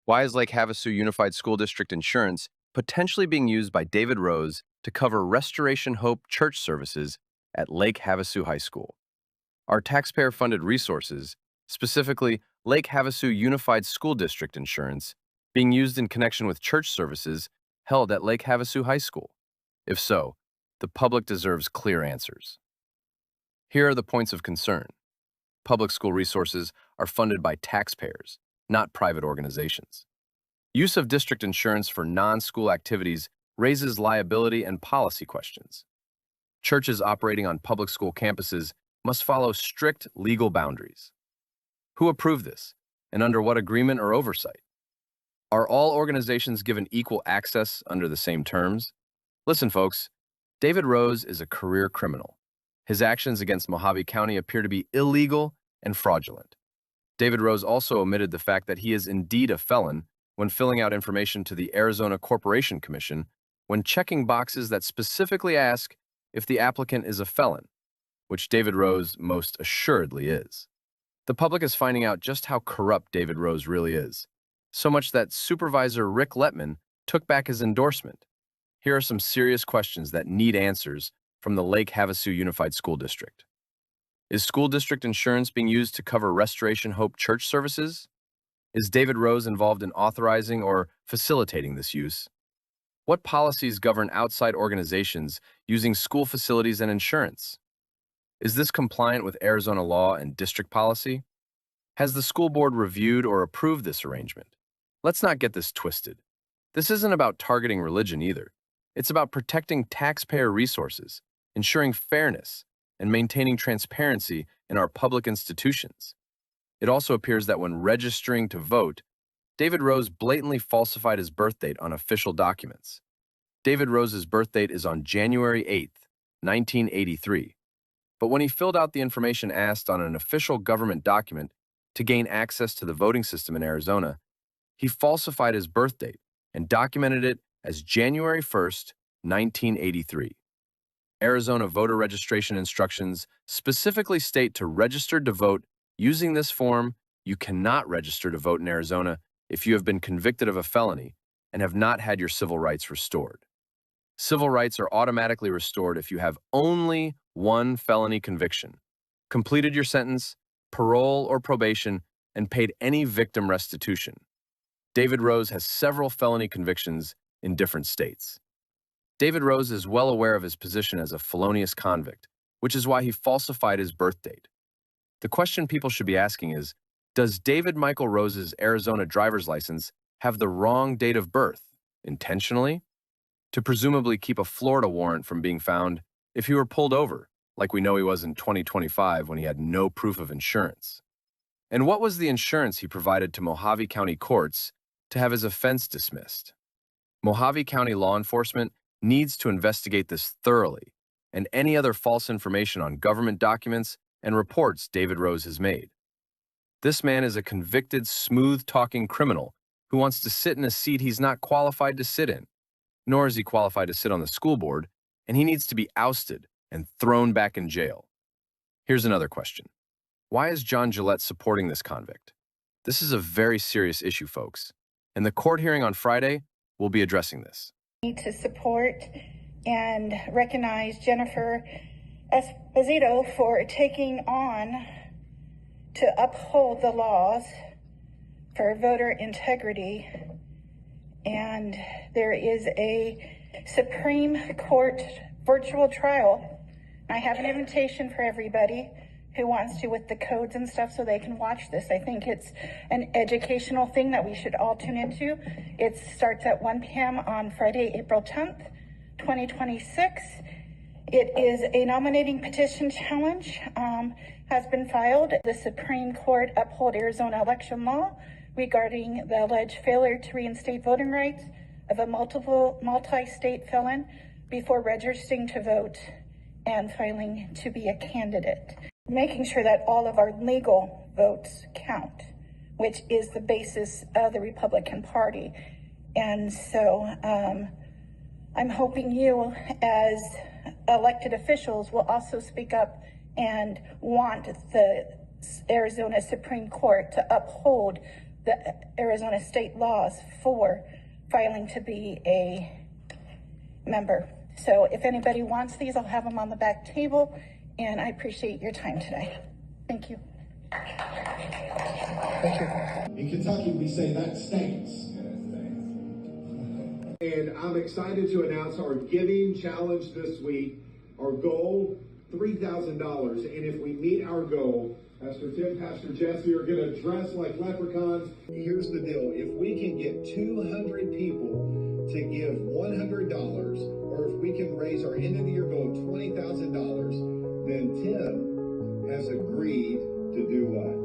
Why is Lake Havasu Unified School District insurance potentially being used by David Rose to cover Restoration Hope church services at Lake Havasu High School? Are taxpayer-funded resources, specifically Lake Havasu Unified School District insurance, being used in connection with church services held at Lake Havasu High School? If so, the public deserves clear answers. Here are the points of concern. Public school resources are funded by taxpayers, not private organizations. Use of district insurance for non-school activities raises liability and policy questions. Churches operating on public school campuses must follow strict legal boundaries. Who approved this, and under what agreement or oversight? Are all organizations given equal access under the same terms? Listen, folks, David Rose is a career criminal. His actions against Mohave County appear to be illegal and fraudulent. David Rose also omitted the fact that he is indeed a felon when filling out information to the Arizona Corporation Commission when checking boxes that specifically ask if the applicant is a felon, which David Rose most assuredly is. The public is finding out just how corrupt David Rose really is, so much that Supervisor Rick Lettman took back his endorsement. Here are some serious questions that need answers from the Lake Havasu Unified School District. Is school district insurance being used to cover Restoration Hope church services? Is David Rose involved in authorizing or facilitating this use? What policies govern outside organizations using school facilities and insurance? Is this compliant with Arizona law and district policy? Has the school board reviewed or approved this arrangement? Let's not get this twisted. This isn't about targeting religion either. It's about protecting taxpayer resources, ensuring fairness, and maintaining transparency in our public institutions. It also appears that when registering to vote, David Rose blatantly falsified his birth date on official documents. David Rose's birth date is on January 8th, 1983. But when he filled out the information asked on an official government document to gain access to the voting system in Arizona, he falsified his birth date and documented it as January 1st, 1983. Arizona voter registration instructions specifically state to register to vote using this form. You cannot register to vote in Arizona if you have been convicted of a felony and have not had your civil rights restored. Civil rights are automatically restored if you have only one felony conviction, completed your sentence, parole or probation, and paid any victim restitution. David Rose has several felony convictions in different states. David Rose is well aware of his position as a felonious convict, which is why he falsified his birth date. The question people should be asking is, does David Michael Rose's Arizona driver's license have the wrong date of birth, intentionally? To presumably keep a Florida warrant from being found if he were pulled over, like we know he was in 2025 when he had no proof of insurance. And what was the insurance he provided to Mohave County courts to have his offense dismissed? Mohave County law enforcement needs to investigate this thoroughly and any other false information on government documents and reports David Rose has made. This man is a convicted, smooth-talking criminal who wants to sit in a seat he's not qualified to sit in, nor is he qualified to sit on the school board, and he needs to be ousted and thrown back in jail. Here's another question. Why is John Gillette supporting this convict? This is a very serious issue, folks, and the court hearing on Friday will be addressing this. To support and recognize Jennifer Esposito for taking on to uphold the laws for voter integrity. And there is a Supreme Court virtual trial. I have an invitation for everybody who wants to with the codes and stuff so they can watch this. I think it's an educational thing that we should all tune into. It starts at 1 p.m. on Friday, April 10th, 2026. It is a nominating petition challenge, has been filed. The Supreme Court uphold Arizona election law regarding the alleged failure to reinstate voting rights of a multi-state felon before registering to vote and filing to be a candidate. Making sure that all of our legal votes count, which is the basis of the Republican Party. And so I'm hoping you as elected officials will also speak up and want the Arizona Supreme Court to uphold the Arizona state laws for filing to be a member. So if anybody wants these, I'll have them on the back table, and I appreciate your time today. Thank you. Thank you. In Kentucky, we say that stinks. And I'm excited to announce our giving challenge this week. Our goal, $3,000. And if we meet our goal, Pastor Tim, Pastor Jesse are going to dress like leprechauns. Here's the deal. If we can get 200 people to give $100, or if we can raise our end of the year goal of $20,000, then Tim has agreed to do what?